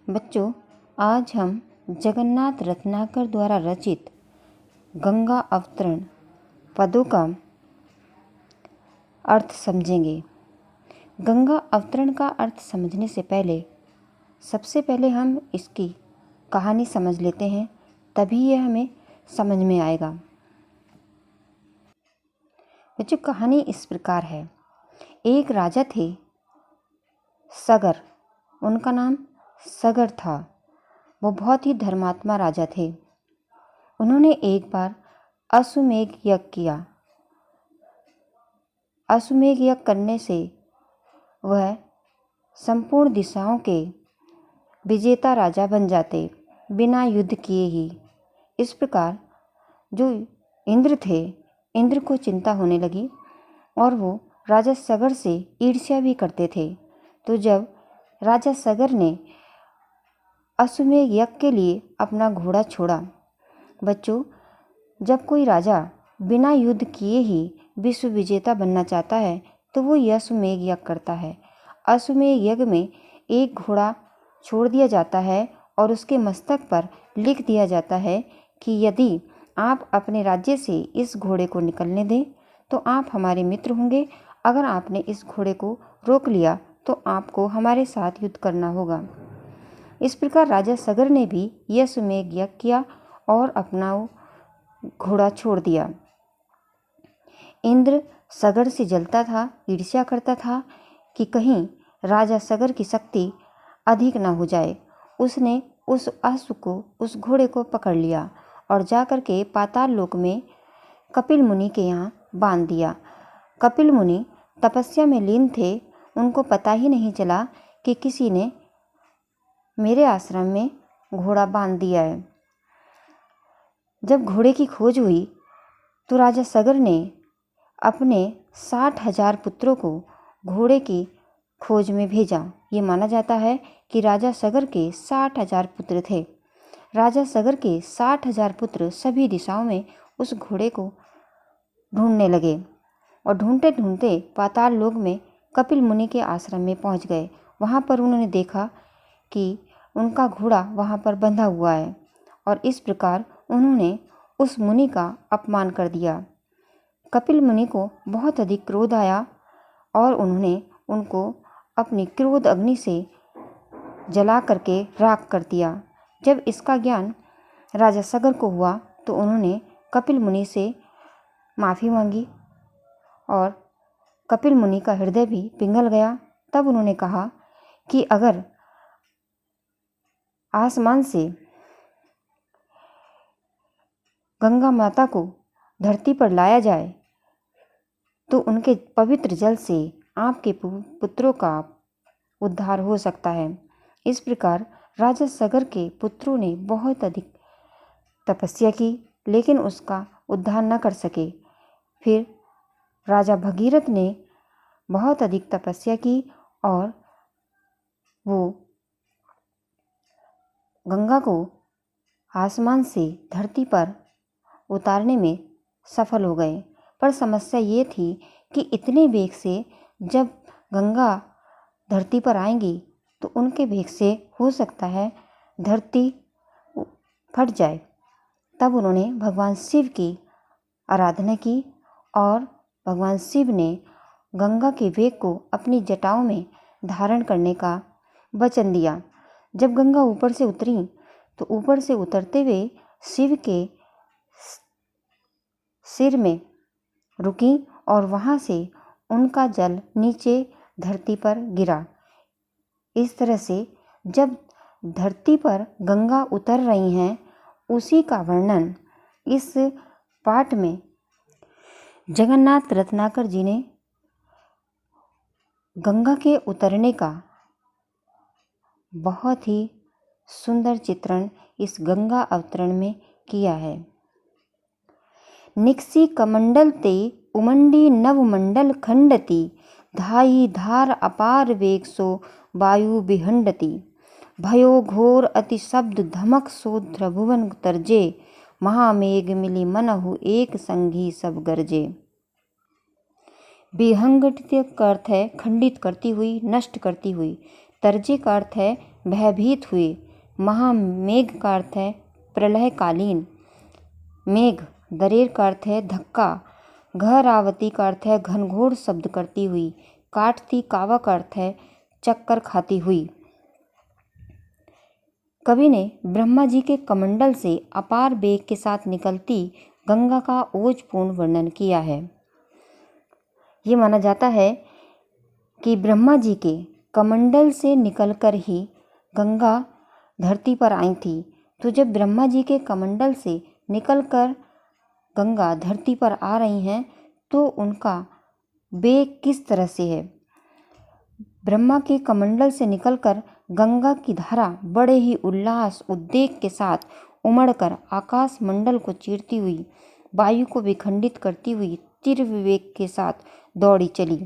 बच्चों, आज हम जगन्नाथ रत्नाकर द्वारा रचित गंगा अवतरण पदों का अर्थ समझेंगे। गंगा अवतरण का अर्थ समझने से पहले सबसे पहले हम इसकी कहानी समझ लेते हैं, तभी यह हमें समझ में आएगा। बच्चों, कहानी इस प्रकार है। एक राजा थे सगर, उनका नाम सगर था। वो बहुत ही धर्मात्मा राजा थे। उन्होंने एक बार अश्वमेध यज्ञ किया। अश्वमेध यज्ञ करने से वह संपूर्ण दिशाओं के विजेता राजा बन जाते, बिना युद्ध किए ही। इस प्रकार जो इंद्र थे, इंद्र को चिंता होने लगी और वो राजा सगर से ईर्ष्या भी करते थे। तो जब राजा सगर ने अश्वमेध यज्ञ के लिए अपना घोड़ा छोड़ा। बच्चों, जब कोई राजा बिना युद्ध किए ही विश्व विजेता बनना चाहता है तो वो अश्वमेध यज्ञ करता है। अश्वमेध यज्ञ में एक घोड़ा छोड़ दिया जाता है और उसके मस्तक पर लिख दिया जाता है कि यदि आप अपने राज्य से इस घोड़े को निकलने दें तो आप हमारे मित्र होंगे। अगर आपने इस घोड़े को रोक लिया तो आपको हमारे साथ युद्ध करना होगा। इस प्रकार राजा सगर ने भी अश्वमेध यज्ञ किया और अपना घोड़ा छोड़ दिया। इंद्र सगर से जलता था, ईर्ष्या करता था कि कहीं राजा सगर की शक्ति अधिक न हो जाए। उसने उस अश्व को, उस घोड़े को पकड़ लिया और जाकर के पाताल लोक में कपिल मुनि के यहाँ बांध दिया। कपिल मुनि तपस्या में लीन थे। उनको पता ही नहीं चला कि किसी ने मेरे आश्रम में घोड़ा बांध दिया है। जब घोड़े की खोज हुई तो राजा सगर ने अपने 60,000 पुत्रों को घोड़े की खोज में भेजा। ये माना जाता है कि राजा सगर के 60,000 पुत्र थे। राजा सगर के 60,000 पुत्र सभी दिशाओं में उस घोड़े को ढूंढने लगे और ढूंढते ढूंढते पाताल लोक में कपिल मुनि के आश्रम में पहुंच गए। वहां पर उन्होंने देखा कि उनका घोड़ा वहां पर बंधा हुआ है और इस प्रकार उन्होंने उस मुनि का अपमान कर दिया। कपिल मुनि को बहुत अधिक क्रोध आया और उन्होंने उनको अपनी क्रोध अग्नि से जला करके राख कर दिया। जब इसका ज्ञान राजा सगर को हुआ तो उन्होंने कपिल मुनि से माफ़ी मांगी और कपिल मुनि का हृदय भी पिघल गया। तब उन्होंने कहा कि अगर आसमान से गंगा माता को धरती पर लाया जाए तो उनके पवित्र जल से आपके पुत्रों का उद्धार हो सकता है। इस प्रकार राजा सगर के पुत्रों ने बहुत अधिक तपस्या की, लेकिन उसका उद्धार न कर सके। फिर राजा भगीरथ ने बहुत अधिक तपस्या की और वो गंगा को आसमान से धरती पर उतारने में सफल हो गए। पर समस्या ये थी कि इतने वेग से जब गंगा धरती पर आएंगी तो उनके वेग से हो सकता है धरती फट जाए। तब उन्होंने भगवान शिव की आराधना की और भगवान शिव ने गंगा के वेग को अपनी जटाओं में धारण करने का वचन दिया। जब गंगा ऊपर से उतरी तो ऊपर से उतरते हुए शिव के सिर में रुकी और वहाँ से उनका जल नीचे धरती पर गिरा। इस तरह से जब धरती पर गंगा उतर रही हैं, उसी का वर्णन इस पाठ में जगन्नाथ रत्नाकर जी ने गंगा के उतरने का बहुत ही सुंदर चित्रण इस गंगा अवतरण में किया है। निक्सी कमंडल ते उमंडी नवमंडल खंडती, धाई धार अपार वेग सो वायु विहंडती, भयो घोर अति शब्द धमक सो ध्रुवन तरजे, महामेघ मिली मनहु एक संगी सब गरजे। विहंगटित का अर्थ है खंडित करती हुई, नष्ट करती हुई। तर्जे का अर्थ है भयभीत हुए। महामेघ का अर्थ है प्रलयकालीन मेघ। दरेर का अर्थ है धक्का। घहरावती का अर्थ है घनघोर शब्द करती हुई। काटती कावा का अर्थ है चक्कर खाती हुई। कवि ने ब्रह्मा जी के कमंडल से अपार वेग के साथ निकलती गंगा का ओजपूर्ण वर्णन किया है। ये माना जाता है कि ब्रह्मा जी के कमंडल से निकलकर ही गंगा धरती पर आई थी। तो जब ब्रह्मा जी के कमंडल से निकलकर गंगा धरती पर आ रही हैं तो उनका वेग किस तरह से है। ब्रह्मा के कमंडल से निकलकर गंगा की धारा बड़े ही उल्लास उद्वेग के साथ उमड़कर आकाश मंडल को चीरती हुई, वायु को विखंडित करती हुई तीव्र वेग के साथ दौड़ी चली।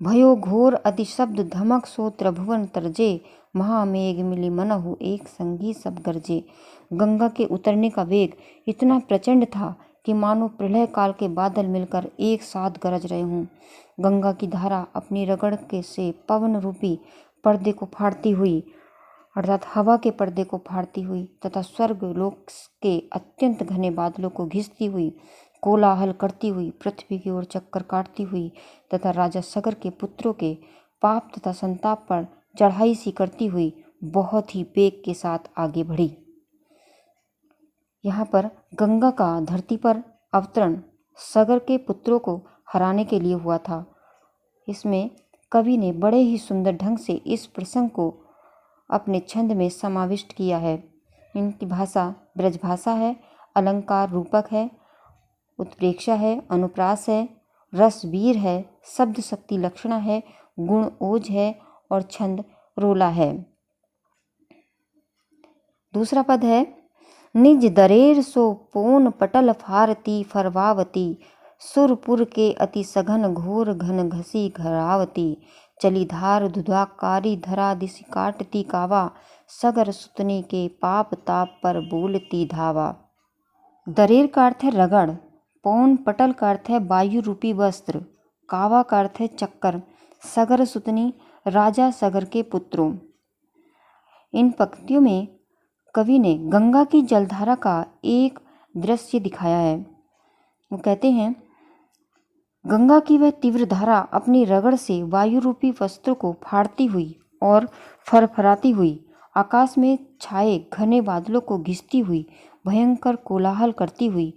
भयो घोर अतिशब्द धमक सो त्रिभुवन तरजे, महामेघ मिली मनहु एक संगी सब गरजे। गंगा के उतरने का वेग इतना प्रचंड था कि मानो प्रलय काल के बादल मिलकर एक साथ गरज रहे हों। गंगा की धारा अपनी रगड़ के से पवन रूपी पर्दे को फाड़ती हुई, अर्थात हवा के पर्दे को फाड़ती हुई तथा स्वर्ग लोक के अत्यंत घने बादलों को घिसती हुई, कोलाहल करती हुई, पृथ्वी की ओर चक्कर काटती हुई तथा राजा सगर के पुत्रों के पाप तथा संताप पर चढ़ाई सी करती हुई बहुत ही वेग के साथ आगे बढ़ी। यहाँ पर गंगा का धरती पर अवतरण सगर के पुत्रों को हराने के लिए हुआ था। इसमें कवि ने बड़े ही सुंदर ढंग से इस प्रसंग को अपने छंद में समाविष्ट किया है। इनकी भाषा ब्रजभाषा है, अलंकार रूपक है, उत्प्रेक्षा है, अनुप्रास है, रसवीर है, शब्द शक्ति लक्षणा है, गुण ओज है और छंद रोला है। दूसरा पद है निज दरेर सो पोन पटल फारती फरवावती, सुरपुर के अति सघन घोर घन घसी घरावती, चली धार धुधाकारी धरा दिशि काटती कावा, सगर सुतने के पाप ताप पर बोलती धावा। दरेर का अर्थ है रगड़, पौन पटल का अर्थ है वायु रूपी वस्त्र, कावा का अर्थ है चक्कर, सगर सुतनी राजा सगर के पुत्रों। इन पंक्तियों में कवि ने गंगा की जलधारा का एक दृश्य दिखाया है। वो कहते हैं गंगा की वह तीव्र धारा अपनी रगड़ से वायु रूपी वस्त्र को फाड़ती हुई और फरफराती हुई आकाश में छाए घने बादलों को घिसती हुई, भयंकर कोलाहल करती हुई,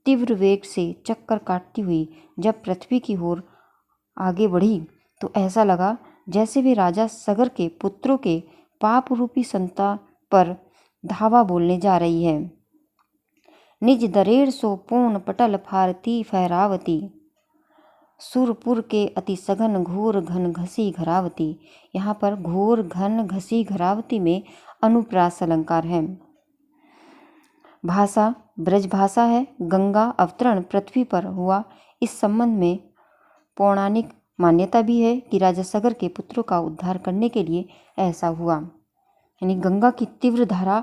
तीव्र वेग से चक्कर काटती हुई जब पृथ्वी की ओर आगे बढ़ी तो ऐसा लगा जैसे वे राजा सगर के पुत्रों के पाप रूपी संताप पर धावा बोलने जा रही है। निज दरेर सो पूर्ण पटल फारती फहरावती, सुरपुर के अति सघन घोर घन घसी घरावती। यहाँ पर घोर घन घसी घरावती में अनुप्रास अलंकार है। भाषा ब्रजभाषा है। गंगा अवतरण पृथ्वी पर हुआ। इस संबंध में पौराणिक मान्यता भी है कि राजा सगर के पुत्रों का उद्धार करने के लिए ऐसा हुआ। यानी गंगा की तीव्र धारा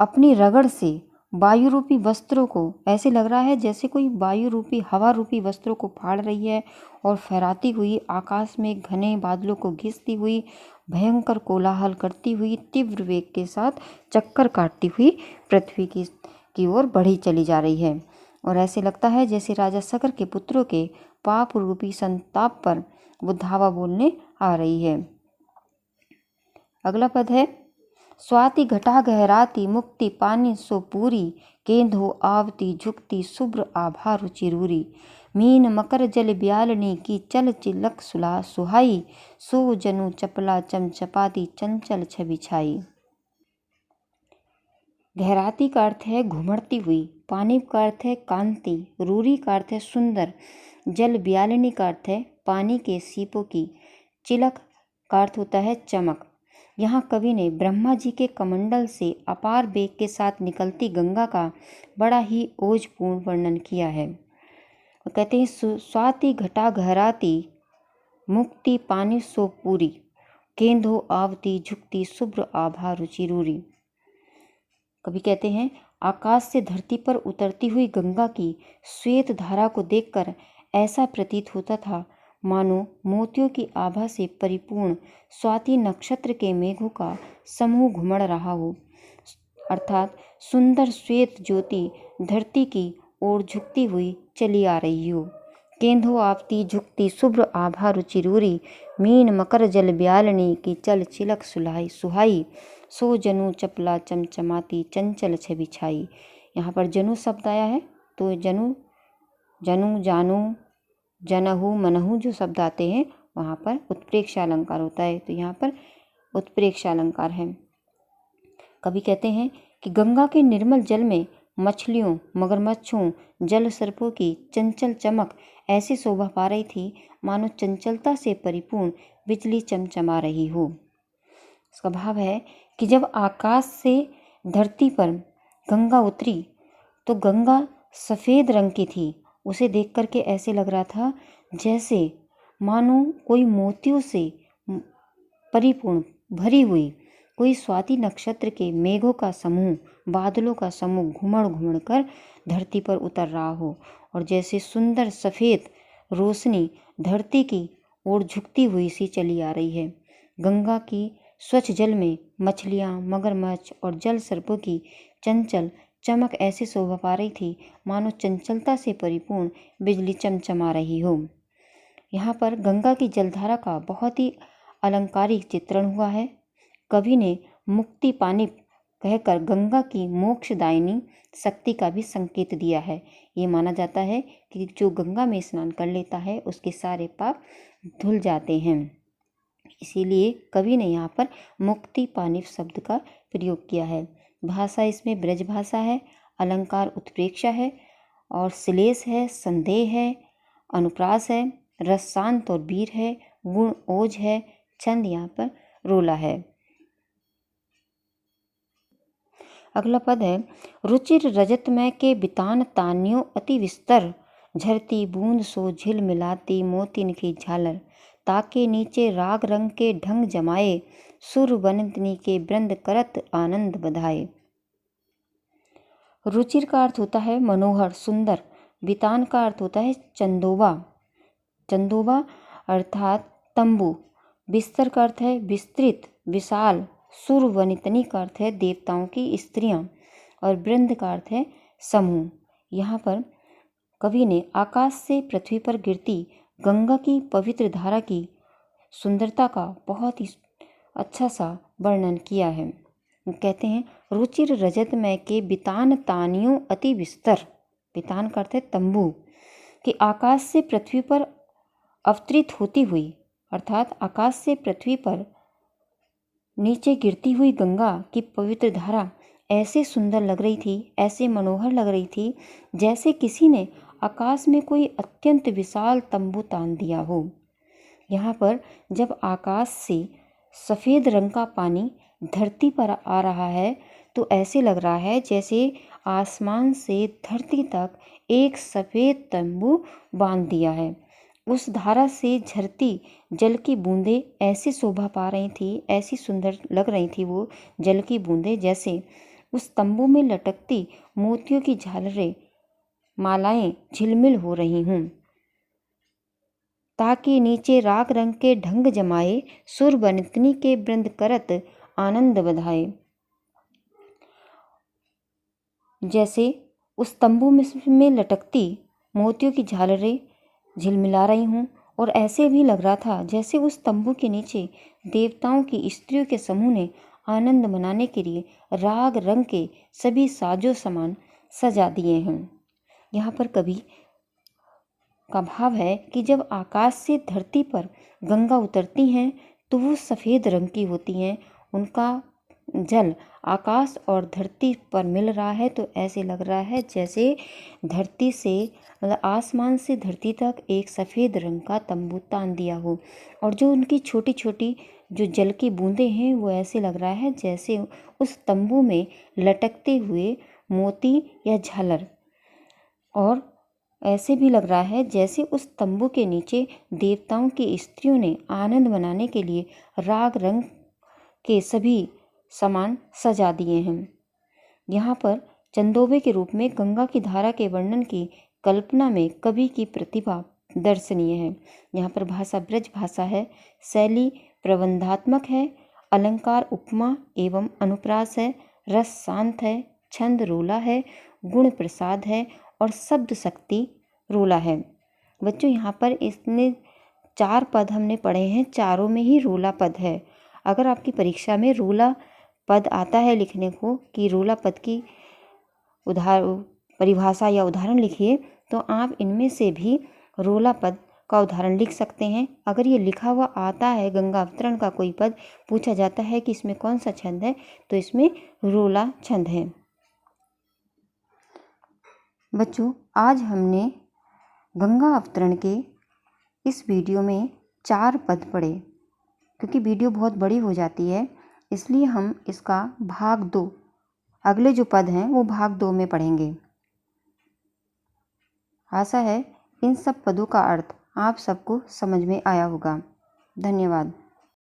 अपनी रगड़ से वायु रूपी वस्त्रों को, ऐसे लग रहा है जैसे कोई वायु रूपी हवा रूपी वस्त्रों को फाड़ रही है और फहराती हुई आकाश में घने बादलों को घिसती हुई, भयंकर कोलाहल करती हुई, तीव्र वेग के साथ चक्कर काटती हुई पृथ्वी की ओर बढ़ी चली जा रही है। और ऐसे लगता है जैसे राजा सगर के पुत्रों के पाप रूपी संताप पर वो धावा बोलने आ रही है। अगला पद है स्वाति घटा गहराती मुक्ति पानी सो पूरी, केंधो आवती झुकती शुभ्र आभा रुचिरूरी, मीन मकर जल ब्यालनी की चल चिलक सुला सुहाई, सो जनु चपला चमचपाती चंचल छवि छाई। गहराती का अर्थ है घुमड़ती हुई, पानी का अर्थ है कांति, रूरी का अर्थ है सुंदर, जल ब्यालनी का अर्थ है पानी के सीपों की, चिलक का अर्थ होता है चमक। यहाँ कवि ने ब्रह्मा जी के कमंडल से अपार वेग के साथ निकलती गंगा का बड़ा ही ओजपूर्ण वर्णन किया है। वो कहते हैं स्वाति घटा गहराती मुक्ति पानी सो पूरी, केंधो आवती झुकती शुभ्र आभा रुचिरूरी। कवि कहते हैं आकाश से धरती पर उतरती हुई गंगा की श्वेत धारा को देखकर ऐसा प्रतीत होता था मानो मोतियों की आभा से परिपूर्ण स्वाति नक्षत्र के मेघों का समूह घुमड़ रहा हो, अर्थात सुंदर श्वेत ज्योति धरती की ओर झुकती हुई चली आ रही हो। केंधो आपती झुकती शुभ्र आभा रुचिरूरी, मीन मकर जल ब्यालनी की चल चिलक सुलाई सुहाई, सो जनु चपला चमचमाती चंचल छवि छाई। यहाँ पर जनु शब्द आया है, तो जनु, जनु, जानू, जनहु, मनहु जो शब्द आते हैं वहाँ पर उत्प्रेक्ष अलंकार होता है, तो यहाँ पर उत्प्रेक्ष अलंकार है। कवि कहते हैं कि गंगा के निर्मल जल में मछलियों, मगरमच्छों, जल सर्पों की चंचल चमक ऐसी शोभा पा रही थी मानो चंचलता से परिपूर्ण बिजली चमचमा रही हो। इसका भाव है कि जब आकाश से धरती पर गंगा उतरी तो गंगा सफ़ेद रंग की थी। उसे देख करके ऐसे लग रहा था जैसे मानो कोई मोतियों से परिपूर्ण भरी हुई कोई स्वाति नक्षत्र के मेघों का समूह, बादलों का समूह घुमड़ घुमड़ कर धरती पर उतर रहा हो, और जैसे सुंदर सफ़ेद रोशनी धरती की ओर झुकती हुई सी चली आ रही है। गंगा की स्वच्छ जल में मछलियाँ, मगरमच्छ और जल सर्पों की चंचल चमक ऐसे शोभा पा रही थी मानो चंचलता से परिपूर्ण बिजली चमचमा रही हो। यहाँ पर गंगा की जलधारा का बहुत ही अलंकारिक चित्रण हुआ है। कवि ने मुक्ति पानी कहकर गंगा की मोक्षदायिनी शक्ति का भी संकेत दिया है। ये माना जाता है कि जो गंगा में स्नान कर लेता है उसके सारे पाप धुल जाते हैं। इसीलिए कवि ने यहाँ पर मुक्ति पानी शब्द का प्रयोग किया है। भाषा इसमें ब्रज भाषा है, अलंकार उत्प्रेक्षा है, और श्लेष है, संदेह है, अनुप्रास है, रस शांत और वीर है, गुण ओज है, छंद यहाँ पर रोला है। अगला पद है रुचिर रजतमय के बितान तान्यों अति विस्तर, झरती बूंद सो झिल मिलाती मोतिन की झालर, ताके नीचे राग रंग के ढंग जमाए, सुर वनितनी के वृंद करत आनंद बधाए। रुचिर का अर्थ होता है मनोहर, सुंदर। बितान का अर्थ होता है चंदोबा, चंदोबा अर्थात तंबू। बिस्तर का अर्थ है विस्तृत, विशाल। सुर वनितनी का अर्थ है देवताओं की स्त्रियां, और वृंद का अर्थ है समूह। यहाँ पर कवि ने आकाश से पृथ्वी पर गिरती गंगा की पवित्र धारा की सुंदरता का बहुत ही अच्छा सा वर्णन किया है। कहते हैं रुचिर रजतमय के बितान तानियों अति विस्तर, बितान का अर्थ है तंबू, कि आकाश से पृथ्वी पर अवतरित होती हुई, अर्थात आकाश से पृथ्वी पर नीचे गिरती हुई गंगा की पवित्र धारा ऐसे सुंदर लग रही थी, ऐसे मनोहर लग रही थी, जैसे किसी ने आकाश में कोई अत्यंत विशाल तंबू तान दिया हो। यहाँ पर जब आकाश से सफ़ेद रंग का पानी धरती पर आ रहा है तो ऐसे लग रहा है जैसे आसमान से धरती तक एक सफ़ेद तंबू बांध दिया है। उस धारा से झरती जल की बूंदें ऐसी शोभा पा रही थी, ऐसी सुंदर लग रही थी वो जल की बूंदें, जैसे उस तंबू में लटकती मोतियों की झालरें, मालाएं झिलमिल हो रही हों। ताकि नीचे राग रंग के ढंग जमाए, सुर वनितनी के वृंद करत आनंद बधाए। जैसे उस तंबू में लटकती मोतियों की झालरें झिलमिला रही हूँ, और ऐसे भी लग रहा था जैसे उस तंबू के नीचे देवताओं की स्त्रियों के समूह ने आनंद मनाने के लिए राग रंग के सभी साजो सामान सजा दिए हैं। यहाँ पर कवि का भाव है कि जब आकाश से धरती पर गंगा उतरती हैं तो वो सफ़ेद रंग की होती हैं। उनका जल आकाश और धरती पर मिल रहा है तो ऐसे लग रहा है जैसे धरती से, मतलब आसमान से धरती तक एक सफ़ेद रंग का तंबू तान दिया हो, और जो उनकी छोटी छोटी जो जल की बूंदें हैं वो ऐसे लग रहा है जैसे उस तंबू में लटकते हुए मोती या झालर, और ऐसे भी लग रहा है जैसे उस तंबू के नीचे देवताओं की स्त्रियों ने आनंद मनाने के लिए राग रंग के सभी सामान सजा दिए हैं। यहाँ पर चंदोबे के रूप में गंगा की धारा के वर्णन की कल्पना में कवि की प्रतिभा दर्शनीय है। यहाँ पर भाषा ब्रज भाषा है, शैली प्रबंधात्मक है, अलंकार उपमा एवं अनुप्रास है, रस शांत है, छंद रोला है, गुण प्रसाद है और शब्द शक्ति रोला है। बच्चों यहाँ पर इसने 4 पद हमने पढ़े हैं, चारों में ही रोला पद है। अगर आपकी परीक्षा में रोला पद आता है लिखने को कि रोला पद की परिभाषा या उदाहरण लिखिए, तो आप इनमें से भी रोला पद का उदाहरण लिख सकते हैं। अगर ये लिखा हुआ आता है, गंगा अवतरण का कोई पद पूछा जाता है कि इसमें कौन सा छंद है, तो इसमें रोला छंद है। बच्चों, आज हमने गंगा अवतरण के इस वीडियो में 4 पद पढ़े। क्योंकि वीडियो बहुत बड़ी हो जाती है, इसलिए हम इसका भाग 2, अगले जो पद हैं वो भाग 2 में पढ़ेंगे। आशा है इन सब पदों का अर्थ आप सबको समझ में आया होगा। धन्यवाद।